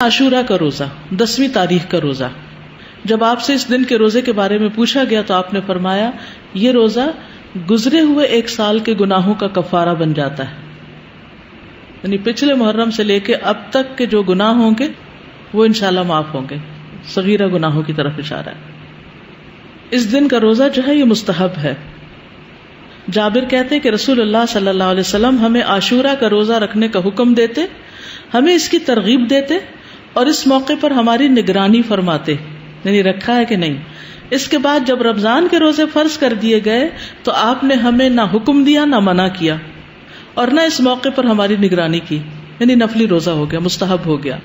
عاشورہ کا روزہ 10ویں تاریخ کا روزہ، جب آپ سے اس دن کے روزے کے بارے میں پوچھا گیا تو آپ نے فرمایا یہ روزہ گزرے ہوئے 1 سال کے گناہوں کا کفارہ بن جاتا ہے، یعنی پچھلے محرم سے لے کے اب تک کے جو گناہ ہوں گے وہ انشاءاللہ معاف ہوں گے، صغیرہ گناہوں کی طرف اشارہ ہے۔ اس دن کا روزہ جو ہے یہ مستحب ہے۔ جابر کہتے ہیں کہ رسول اللہ صلی اللہ علیہ وسلم ہمیں عاشورہ کا روزہ رکھنے کا حکم دیتے، ہمیں اس کی ترغیب دیتے اور اس موقع پر ہماری نگرانی فرماتے، یعنی رکھا ہے کہ نہیں۔ اس کے بعد جب رمضان کے روزے فرض کر دیے گئے تو آپ نے ہمیں نہ حکم دیا نہ منع کیا اور نہ اس موقع پر ہماری نگرانی کی، یعنی نفلی روزہ ہو گیا، مستحب ہو گیا۔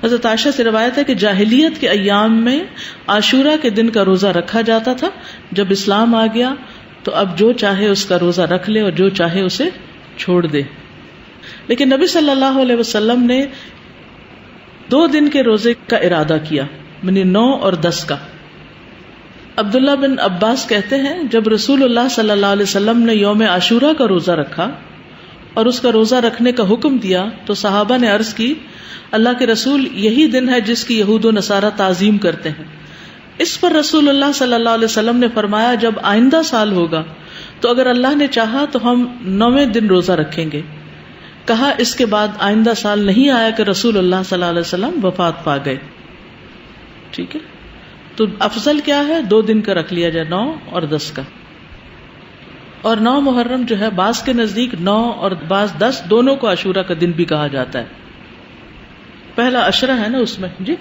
حضرت عائشہ سے روایت ہے کہ جاہلیت کے ایام میں عاشورہ کے دن کا روزہ رکھا جاتا تھا، جب اسلام آ گیا تو اب جو چاہے اس کا روزہ رکھ لے اور جو چاہے اسے چھوڑ دے۔ لیکن نبی صلی اللہ علیہ وسلم نے 2 دن کے روزے کا ارادہ کیا، یعنی 9 اور 10 کا۔ عبداللہ بن عباس کہتے ہیں جب رسول اللہ صلی اللہ علیہ وسلم نے یوم عاشورہ کا روزہ رکھا اور اس کا روزہ رکھنے کا حکم دیا تو صحابہ نے عرض کی اللہ کے رسول یہی دن ہے جس کی یہود و نصارہ تعظیم کرتے ہیں۔ اس پر رسول اللہ صلی اللہ علیہ وسلم نے فرمایا جب آئندہ سال ہوگا تو اگر اللہ نے چاہا تو ہم 9ویں دن روزہ رکھیں گے۔ کہا اس کے بعد آئندہ سال نہیں آیا کہ رسول اللہ صلی اللہ علیہ وسلم وفات پا گئے۔ ٹھیک ہے، تو افضل کیا ہے 2 دن کا رکھ لیا جائے، 9 اور 10 کا۔ اور 9 محرم جو ہے بعض کے نزدیک 9 اور بعض 10 دونوں کو عاشورہ کا دن بھی کہا جاتا ہے۔ پہلا عشرہ ہے نا اس میں، جی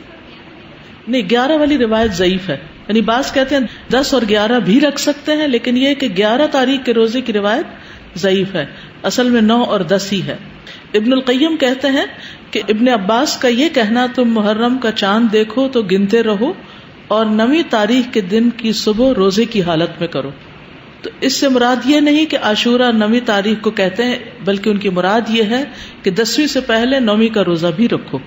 نہیں 11 والی روایت ضعیف ہے، یعنی بعض کہتے ہیں 10 اور 11 بھی رکھ سکتے ہیں، لیکن یہ کہ 11 تاریخ کے روزے کی روایت ضعیف ہے، اصل میں 9 اور 10 ہی ہے۔ ابن القیم کہتے ہیں کہ ابن عباس کا یہ کہنا تم محرم کا چاند دیکھو تو گنتے رہو اور 9ویں تاریخ کے دن کی صبح روزے کی حالت میں کرو، تو اس سے مراد یہ نہیں کہ عاشورہ 9ویں تاریخ کو کہتے ہیں، بلکہ ان کی مراد یہ ہے کہ 10ویں سے پہلے 9ویں کا روزہ بھی رکھو،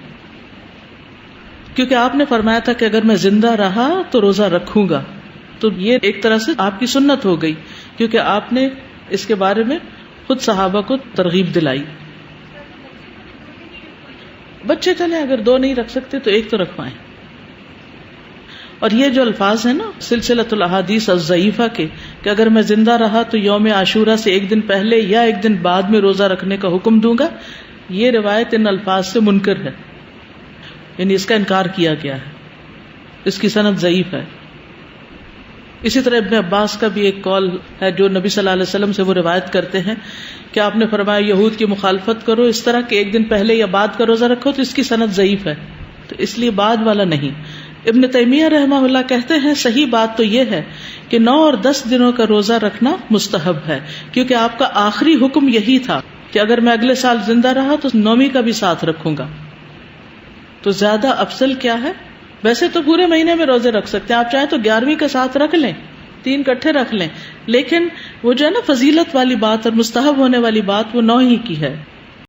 کیونکہ آپ نے فرمایا تھا کہ اگر میں زندہ رہا تو روزہ رکھوں گا، تو یہ ایک طرح سے آپ کی سنت ہو گئی، کیونکہ آپ نے اس کے بارے میں خود صحابہ کو ترغیب دلائی۔ بچے چلیں اگر 2 نہیں رکھ سکتے تو 1 تو رکھوائیں۔ اور یہ جو الفاظ ہیں نا سلسلۃ الاحادیث الضعیفہ کے کہ اگر میں زندہ رہا تو یوم عاشورہ سے 1 دن پہلے یا 1 دن بعد میں روزہ رکھنے کا حکم دوں گا، یہ روایت ان الفاظ سے منکر ہے، یعنی اس کا انکار کیا گیا ہے، اس کی سند ضعیف ہے۔ اسی طرح ابن عباس کا بھی ایک قول ہے جو نبی صلی اللہ علیہ وسلم سے وہ روایت کرتے ہیں کہ آپ نے فرمایا یہود کی مخالفت کرو اس طرح کہ 1 دن پہلے یا بعد کا روزہ رکھو، تو اس کی سند ضعیف ہے، تو اس لیے بعد والا نہیں۔ ابن تیمیہ رحمہ اللہ کہتے ہیں صحیح بات تو یہ ہے کہ 9 اور 10 دنوں کا روزہ رکھنا مستحب ہے، کیونکہ آپ کا آخری حکم یہی تھا کہ اگر میں اگلے سال زندہ رہا تو 9ویں کا بھی ساتھ رکھوں گا۔ تو زیادہ افضل کیا ہے؟ ویسے تو پورے مہینے میں روزے رکھ سکتے ہیں، آپ چاہیں تو 11ویں کا ساتھ رکھ لیں، 3 اکٹھے رکھ لیں، لیکن وہ جو ہے نا فضیلت والی بات اور مستحب ہونے والی بات وہ 9 ہی کی ہے۔